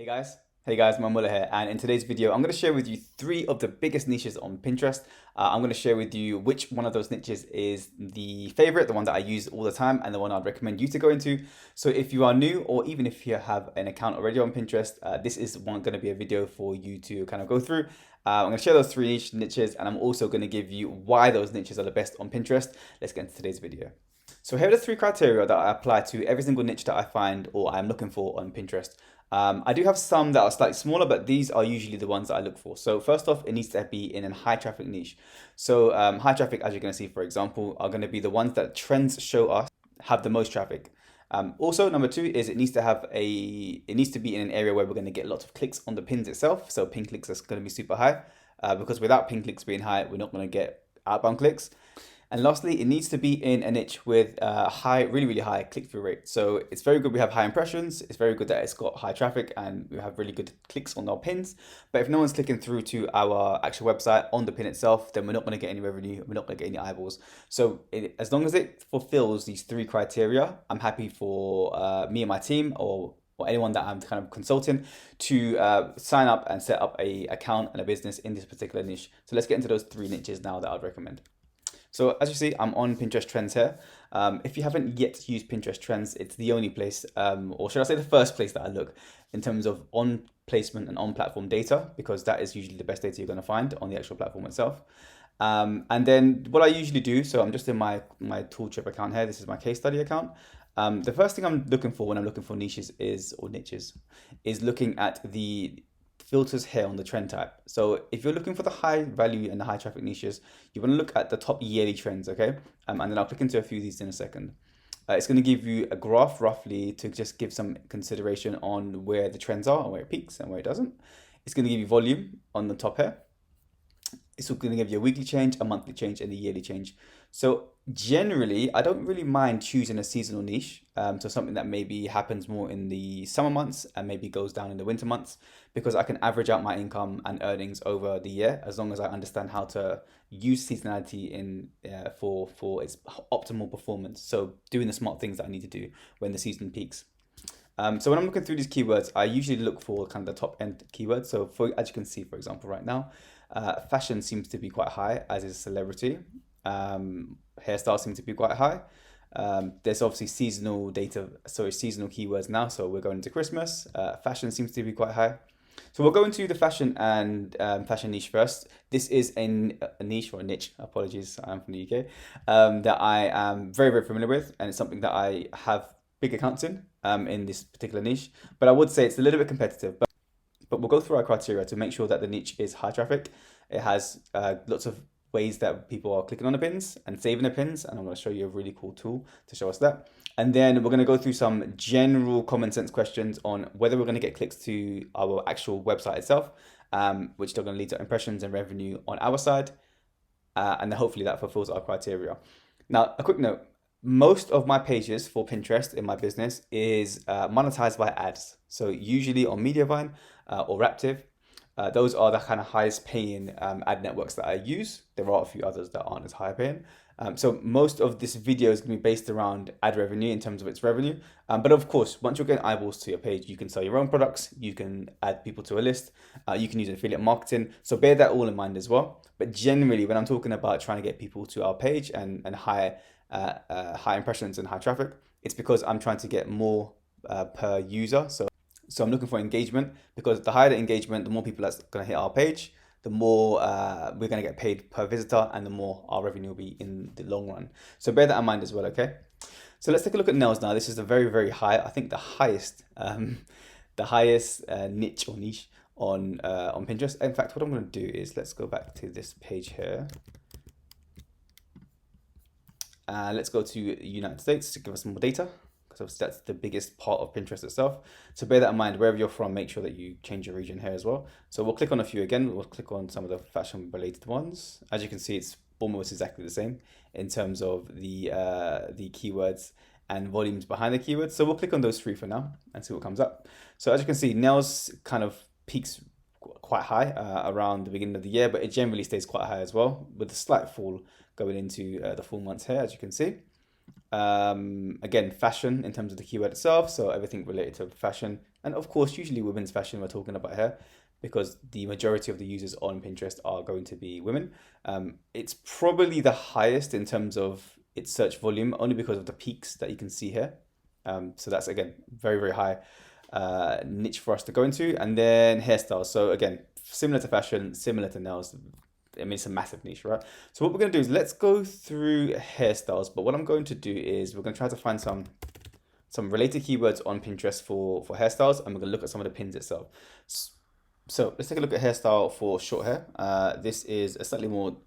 Hey guys, Mamulla here, and in today's video, I'm going to share with you three of the biggest niches on Pinterest. I'm going to share with you which one of those niches is the favorite, the one that I use all the time, and the one I'd recommend you to go into. So if you are new, or even if you have an account already on Pinterest, this is going to be a video for you to kind of go through. I'm going to share those three niches, and I'm also going to give you why those niches are the best on Pinterest. Let's get into today's video. So here are the three criteria that I apply to every single niche that I find or I'm looking for on Pinterest. I do have some that are slightly smaller, but these are usually the ones that I look for. So first off, it needs to be in a high traffic niche. So high traffic, as you're going to see, for example, are going to be the ones that trends show us have the most traffic. Also, number two is it needs to be in an area where we're going to get lots of clicks on the pins itself. So pin clicks is going to be super high because without pin clicks being high, we're not going to get outbound clicks. And lastly, it needs to be in a niche with a high, really high click-through rate. So it's very good we have high impressions. It's very good that it's got high traffic and we have really good clicks on our pins. But if no one's clicking through to our actual website on the pin itself, then we're not going to get any revenue. We're not going to get any eyeballs. So as long as it fulfills these three criteria, I'm happy for me and my team or anyone that I'm kind of consulting to sign up and set up a account and a business in this particular niche. So let's get into those three niches now that I'd recommend. So as you see, I'm on Pinterest Trends here. If you haven't yet used Pinterest Trends, it's the only place, or should I say the first place that I look in terms of on placement and on platform data, because that is usually the best data you're going to find on the actual platform itself. And then what I usually do, so I'm just in my tool trip account here. This is my case study account. The first thing I'm looking for when I'm looking for niches is looking at the filters here on the trend type. So if you're looking for the high value and the high traffic niches, you want to look at the top yearly trends, okay? And then I'll click into a few of these in a second. It's going to give you a graph roughly to just give some consideration on where the trends are and where it peaks and where it doesn't. It's going to give you volume on the top here. It's going to give you a weekly change, a monthly change, and a yearly change. So generally, I don't really mind choosing a seasonal niche. So something that maybe happens more in the summer months and maybe goes down in the winter months, because I can average out my income and earnings over the year as long as I understand how to use seasonality in for its optimal performance. So doing the smart things that I need to do when the season peaks. So when I'm looking through these keywords, I usually look for kind of the top end keywords. So as you can see, for example, right now, fashion seems to be quite high, as is celebrity. Hairstyle seems to be quite high. There's obviously seasonal keywords now. So we're going into Christmas. Fashion seems to be quite high. So we'll go into the fashion and fashion niche first. This is a niche or a niche, apologies, I'm from the UK, that I am very familiar with. And it's something that I have big accounts in this particular niche. But I would say it's a little bit competitive. But we'll go through our criteria to make sure that the niche is high traffic. It has lots of ways that people are clicking on the pins and saving the pins. And I'm going to show you a really cool tool to show us that. And then we're going to go through some general common sense questions on whether we're going to get clicks to our actual website itself, which are going to lead to impressions and revenue on our side. And then hopefully that fulfills our criteria. Now, a quick note. Most of my pages for Pinterest in my business is monetized by ads. So usually on Mediavine or Raptive. Those are the kind of highest paying ad networks that I use. There are a few others that aren't as high paying. So most of this video is going to be based around ad revenue in terms of its revenue. But of course, once you're getting eyeballs to your page, you can sell your own products. You can add people to a list. You can use affiliate marketing. So bear that all in mind as well. But generally, when I'm talking about trying to get people to our page and high impressions and high traffic, it's because I'm trying to get more per user. So I'm looking for engagement, because the higher the engagement, the more people that's going to hit our page, the more we're going to get paid per visitor, and the more our revenue will be in the long run. So bear that in mind as well, okay? So let's take a look at nails now. This is a very high, I think the highest niche or niche on Pinterest. In fact, what I'm going to do is let's go back to this page here. Let's go to United States to give us some more data, because obviously that's the biggest part of Pinterest itself. So bear that in mind, wherever you're from, make sure that you change your region here as well. So we'll click on a few again. We'll click on some of the fashion related ones. As you can see, it's almost exactly the same in terms of the keywords and volumes behind the keywords. So we'll click on those three for now and see what comes up. So as you can see, nails kind of peaks quite high around the beginning of the year, but it generally stays quite high as well, with a slight fall going into the full months here, as you can see. Again, fashion in terms of the keyword itself, so everything related to fashion And of course, usually women's fashion we're talking about here because the majority of the users on Pinterest are going to be women. It's probably the highest in terms of its search volume only because of the peaks that you can see here. So that's again very, very high niche for us to go into. And then hairstyles. So again, similar to fashion, similar to nails. I mean, it's a massive niche, right? So what we're going to do is let's go through hairstyles. But what I'm going to do is we're going to try to find some related keywords on Pinterest for hairstyles, and we're going to look at some of the pins itself. So let's take a look at hairstyle for short hair. This is a slightly more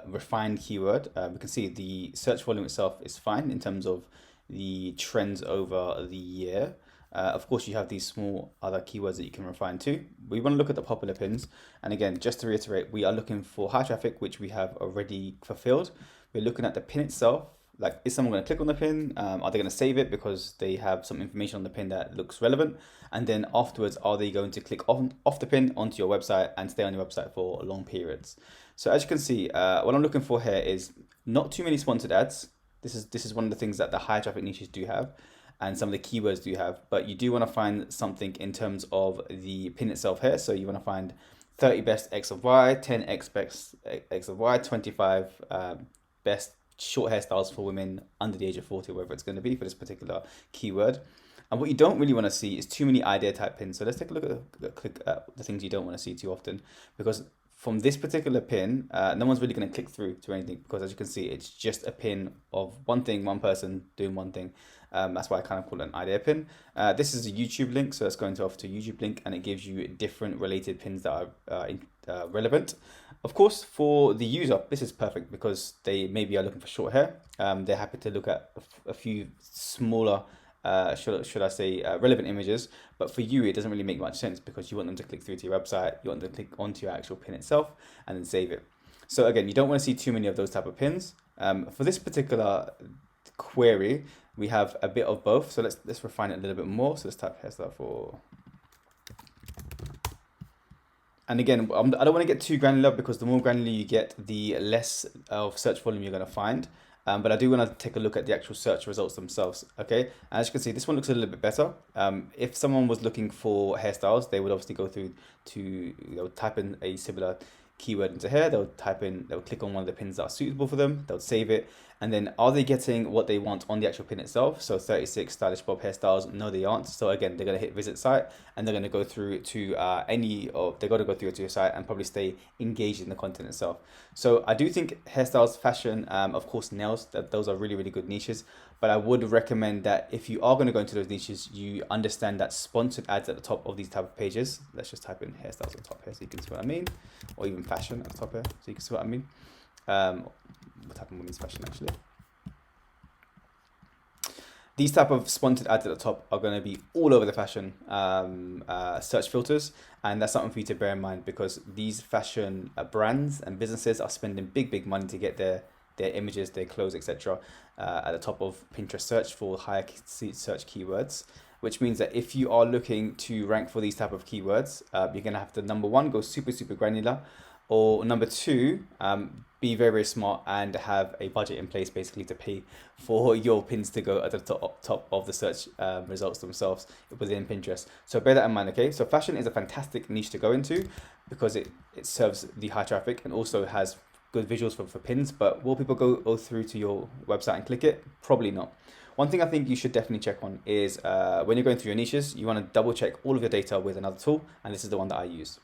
refined keyword. We can see the search volume itself is fine in terms of the trends over the year. Of course, you have these small other keywords that you can refine too. We want to look at the popular pins. And again, just to reiterate, we are looking for high traffic, which we have already fulfilled. We're looking at the pin itself. Like, is someone going to click on the pin? Are they going to save it because they have some information on the pin that looks relevant? And then afterwards, are they going to click off the pin onto your website and stay on your website for long periods? So as you can see, what I'm looking for here is not too many sponsored ads. This is one of the things that the high traffic niches do have, and some of the keywords do have, but you do want to find something in terms of the pin itself here. So you want to find 30 best X of Y, 10 X best X of Y, 25 best short hairstyles for women under the age of 40, whatever it's going to be for this particular keyword. And what you don't really want to see is too many idea type pins. So let's take a look at the things you don't want to see too often, because from this particular pin, no one's really going to click through to anything, because as you can see, it's just a pin of one thing, one person doing one thing. That's why I kind of call it an idea pin. This is a YouTube link, so it's going to offer to a YouTube link, and it gives you different related pins that are relevant. Of course, for the user, this is perfect because they maybe are looking for short hair. They're happy to look at a few smaller, should I say, relevant images. But for you, it doesn't really make much sense because you want them to click through to your website. You want them to click onto your actual pin itself and then save it. So again, you don't want to see too many of those type of pins. For this particular query, we have a bit of both. So let's refine it a little bit more. So let's type hairstyle for. And again, I don't want to get too granular because the more granular you get, the less of search volume you're going to find. But I do want to take a look at the actual search results themselves. Okay, as you can see, this one looks a little bit better. If someone was looking for hairstyles, they would obviously go through to, they'll type in a similar keyword into here. They'll click on one of the pins that are suitable for them. They'll save it. And then are they getting what they want on the actual pin itself? So 36 stylish bob hairstyles. No, they aren't. So again, they're going to hit visit site and they're going to go through to they've got to go through to your site and probably stay engaged in the content itself. So I do think hairstyles, fashion, of course, nails, those are really, really good niches. But I would recommend that if you are going to go into those niches, you understand that sponsored ads at the top of these type of pages. Let's just type in hairstyles at the top here so you can see what I mean. Or even fashion at the top here so you can see what I mean. What type of women's fashion actually? These type of sponsored ads at the top are going to be all over the fashion search filters, and that's something for you to bear in mind because these fashion brands and businesses are spending big money to get their images, their clothes, etc. At the top of Pinterest search for higher search keywords, which means that if you are looking to rank for these type of keywords, you're going to have to, number one, go super granular, or number two, be very smart and have a budget in place basically to pay for your pins to go at the top of the search results themselves within Pinterest. So bear that in mind, okay? So fashion is a fantastic niche to go into because it serves the high traffic and also has good visuals for pins, but will people go through to your website and click it? Probably not. One thing I think you should definitely check on is when you're going through your niches, you want to double check all of your data with another tool, and this is the one that I use.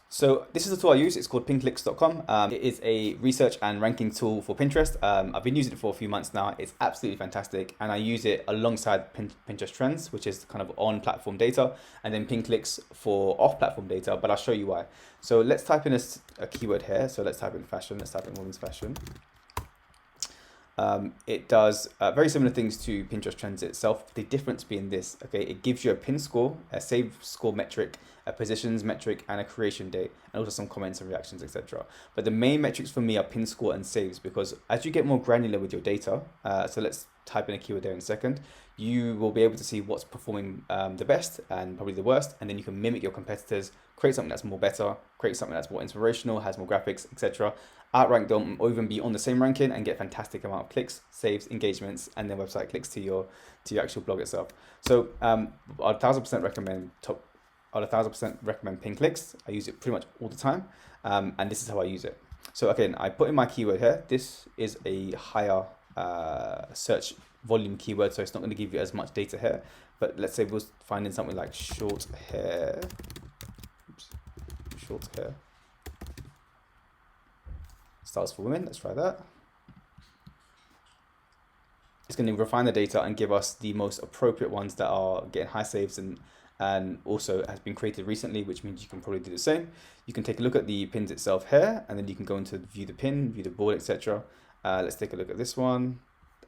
So this is the tool I use. It's called Pinclick.com. It is a research and ranking tool for Pinterest. I've been using it for a few months now. It's absolutely fantastic. And I use it alongside Pinterest Trends, which is kind of on-platform data, and then Pinclicks for off-platform data, but I'll show you why. So let's type in a keyword here. So let's type in fashion. Let's type in women's fashion. It does very similar things to Pinterest Trends itself. The difference being this, okay, it gives you a pin score, a save score metric, a positions metric, and a creation date, and also some comments and reactions, etc. But the main metrics for me are pin score and saves, because as you get more granular with your data, so let's type in a keyword there in a second, you will be able to see what's performing the best and probably the worst, and then you can mimic your competitors, create something that's more better, create something that's more inspirational, has more graphics, etc. Outrank them, or even be on the same ranking and get fantastic amount of clicks, saves, engagements, and then website clicks to your actual blog itself. So I'd 1000% recommend I'd 1000% recommend Pinclick. I use it pretty much all the time, and this is how I use it. So again, I put in my keyword here. This is a higher search volume keyword, so it's not going to give you as much data here. But let's say we're finding something like short hair. Oops, short hair. Styles for women. Let's try that. It's going to refine the data and give us the most appropriate ones that are getting high saves and also has been created recently, which means you can probably do the same. You can take a look at the pins itself here, and then you can go into view the pin, view the board, etc. Let's take a look at this one.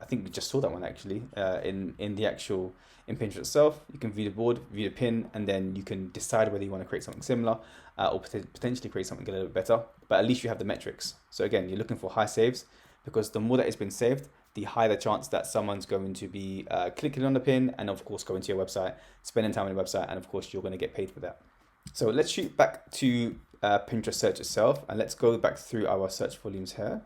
I think we just saw that one actually in Pinterest itself. You can view the board, view the pin, and then you can decide whether you want to create something similar or potentially create something a little bit better. But at least you have the metrics. So again, you're looking for high saves, because the more that it's been saved, the higher the chance that someone's going to be clicking on the pin and of course going to your website, spending time on your website, and of course you're going to get paid for that. So let's shoot back to Pinterest search itself, and let's go back through our search volumes here.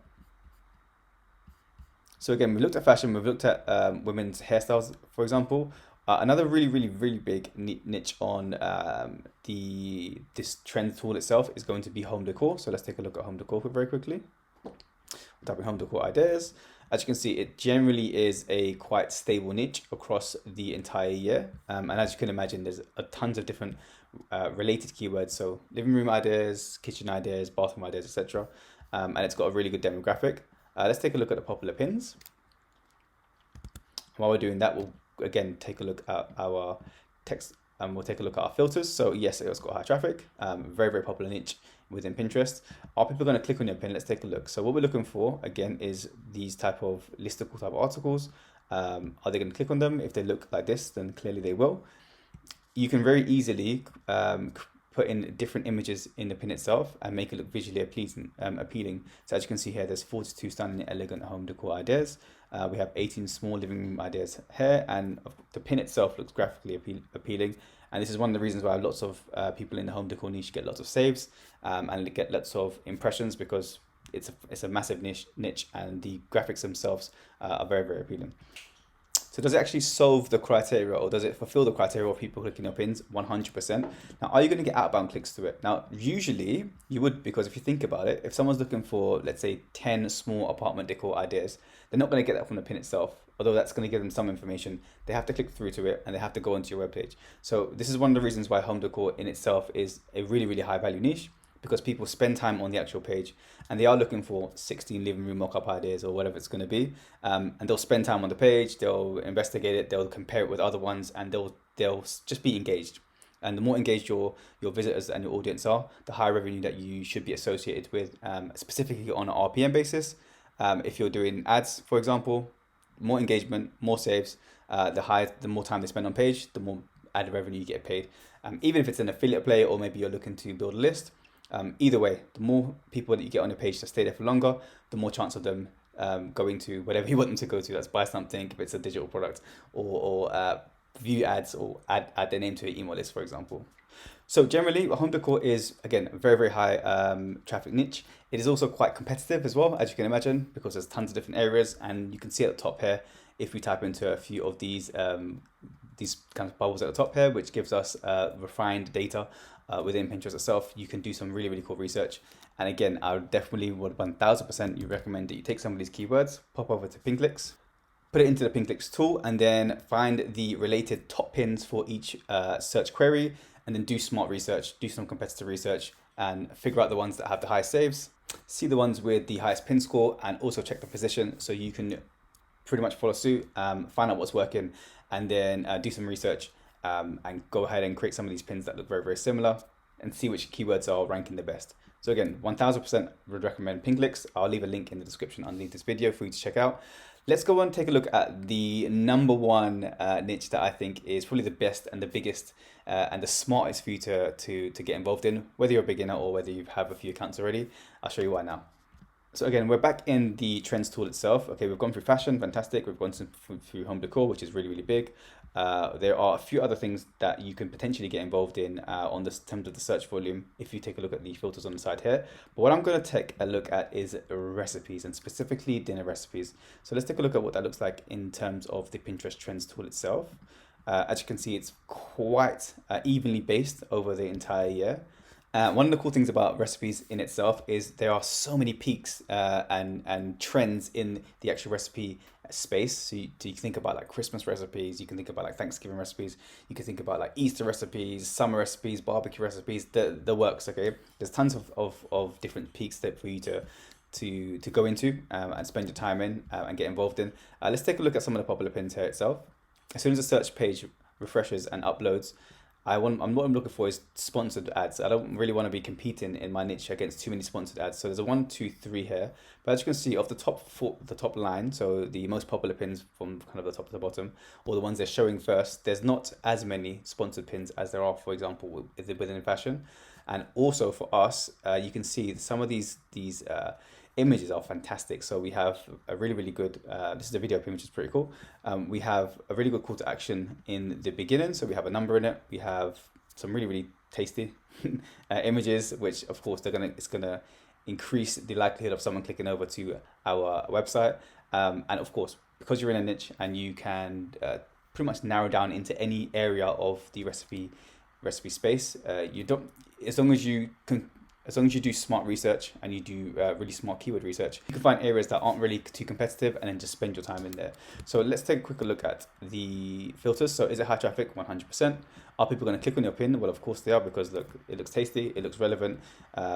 So again, we looked at fashion, we've looked at women's hairstyles, for example. Another really big niche on this trend tool itself is going to be home decor. So let's take a look at home decor very quickly. Type in home decor ideas. As you can see, it generally is a quite stable niche across the entire year. And as you can imagine, there's tons of different related keywords. So living room ideas, kitchen ideas, bathroom ideas, etc. And it's got a really good demographic. Let's take a look at the popular pins. While we're doing that, we'll again take a look at our text and we'll take a look at our filters. So yes, it's got high traffic, very popular niche within Pinterest. Are people going to click on your pin? Let's take a look. So what we're looking for again is these type of listicle type articles. Are they going to click on them? If they look like this, then clearly they will. You can very easily put in different images in the pin itself and make it look visually appealing. So as you can see here, there's 42 stunning, elegant home decor ideas. We have 18 small living room ideas here, and the pin itself looks graphically appealing. And this is one of the reasons why lots of people in the home decor niche get lots of saves and get lots of impressions, because it's a massive niche and the graphics themselves are very appealing. So does it actually solve the criteria, or does it fulfill the criteria of people clicking your pins? 100%. Now, are you going to get outbound clicks to it? Now, usually you would, because if you think about it, if someone's looking for, let's say, 10 small apartment decor ideas, they're not going to get that from the pin itself. Although that's going to give them some information, they have to click through to it and they have to go onto your webpage. So this is one of the reasons why home decor in itself is a really high value niche, because people spend time on the actual page and they are looking for 16 living room mock-up ideas or whatever it's going to be. And they'll spend time on the page, they'll investigate it, they'll compare it with other ones, and they'll just be engaged. And the more engaged your visitors and your audience are, the higher revenue that you should be associated with, specifically on an RPM basis. If you're doing ads, for example, more engagement, more saves, the more time they spend on page, the more ad revenue you get paid. Even if it's an affiliate play, or maybe you're looking to build a list, either way, the more people that you get on your page to stay there for longer, the more chance of them going to whatever you want them to go to. That's buy something, if it's a digital product, or view ads, or add their name to your email list, for example. So generally, home decor is, again, a very high traffic niche. It is also quite competitive as well, as you can imagine, because there's tons of different areas. And you can see at the top here, if we type into a few of these kind of bubbles at the top here, which gives us refined data within Pinterest itself, you can do some really cool research. And again, I would 1000% recommend that you take some of these keywords, pop over to Pinclick, put it into the Pinclick tool, and then find the related top pins for each search query, and then do smart research, do some competitor research, and figure out the ones that have the highest saves, see the ones with the highest pin score, and also check the position so you can pretty much follow suit, find out what's working, and then do some research and go ahead and create some of these pins that look very similar, and see which keywords are ranking the best. So again, 1000% would recommend Pinclick. I'll leave a link in the description underneath this video for you to check out. Let's go and take a look at the number one niche that I think is probably the best and the biggest and the smartest for you to get involved in, whether you're a beginner or whether you have a few accounts already. I'll show you why now. So again, we're back in the trends tool itself. Okay, we've gone through fashion, fantastic. We've gone through home decor, which is really, really big. There are a few other things that you can potentially get involved in on this terms of the search volume if you take a look at the filters on the side here. But what I'm going to take a look at is recipes, and specifically dinner recipes. So let's take a look at what that looks like in terms of the Pinterest trends tool itself. As you can see, it's quite evenly based over the entire year. One of the cool things about recipes in itself is there are so many peaks and trends in the actual recipe space. So you can think about like Christmas recipes, you can think about like Thanksgiving recipes, you can think about like Easter recipes, summer recipes, barbecue recipes, the works. Okay, there's tons of different peaks that for you to go into and spend your time in and get involved in. Let's take a look at some of the popular pins here itself. As soon as the search page refreshes and uploads, what I'm looking for is sponsored ads. I don't really want to be competing in my niche against too many sponsored ads. So there's a 1, 2, 3 here. But as you can see, off the top line, so the most popular pins from kind of the top to the bottom, or the ones they're showing first, there's not as many sponsored pins as there are, for example, within fashion. And also for us, you can see some of these images are fantastic. So we have a really, really good, this is a video pin, which is pretty cool. We have a really good call to action in the beginning. So we have a number in it. We have some really, really tasty images, which of course it's gonna increase the likelihood of someone clicking over to our website. And of course, because you're in a niche and you can pretty much narrow down into any area of the recipe space, you don't, as long as you do smart research and you do really smart keyword research, you can find areas that aren't really too competitive and then just spend your time in there. So let's take a quick look at the filters. So is it high traffic? 100%. Are people going to click on your pin? Well, of course they are, because look, it looks tasty, it looks relevant.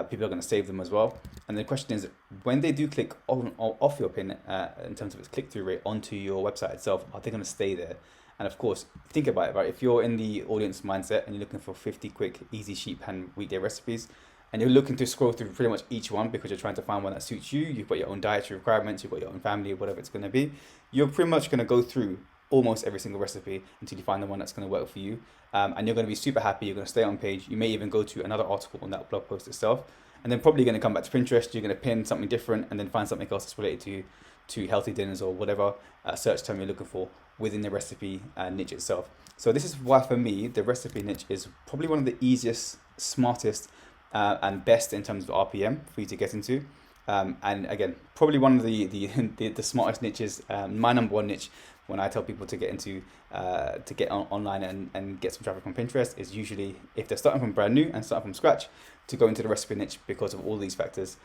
People are going to save them as well. And the question is, when they do click off your pin, in terms of its click-through rate onto your website itself, are they going to stay there? And of course, think about it, right? If you're in the audience mindset and you're looking for 50 quick, easy sheet pan weekday recipes, and you're looking to scroll through pretty much each one because you're trying to find one that suits you, you've got your own dietary requirements, you've got your own family, whatever it's going to be, you're pretty much going to go through almost every single recipe until you find the one that's going to work for you. And you're going to be super happy, you're going to stay on page, you may even go to another article on that blog post itself, and then probably going to come back to Pinterest, you're going to pin something different and then find something else that's related to healthy dinners or whatever search term you're looking for within the recipe niche itself. So this is why for me, the recipe niche is probably one of the easiest, smartest, and best in terms of RPM for you to get into. And again, probably one of the smartest niches. My number one niche when I tell people to get into, to get online and get some traffic from Pinterest is usually if they're starting from brand new and starting from scratch, to go into the recipe niche because of all these factors.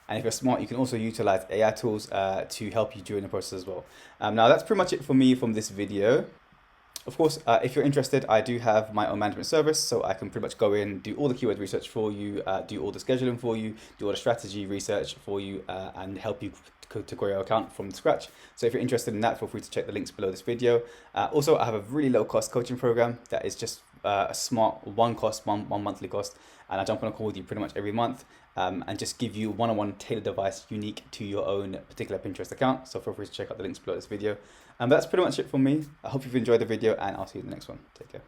And if you're smart, you can also utilize AI tools to help you during the process as well. Now that's pretty much it for me from this video. Of course, if you're interested, I do have my own management service, so I can pretty much go in, do all the keyword research for you, do all the scheduling for you, do all the strategy research for you, and help you to grow your account from scratch. So if you're interested in that, feel free to check the links below this video. Also, I have a really low cost coaching program that is just a smart one monthly cost, and I jump on a call with you pretty much every month and just give you one-on-one tailored advice unique to your own particular Pinterest account. So feel free to check out the links below this video. And that's pretty much it from me. I hope you've enjoyed the video, and I'll see you in the next one. Take care.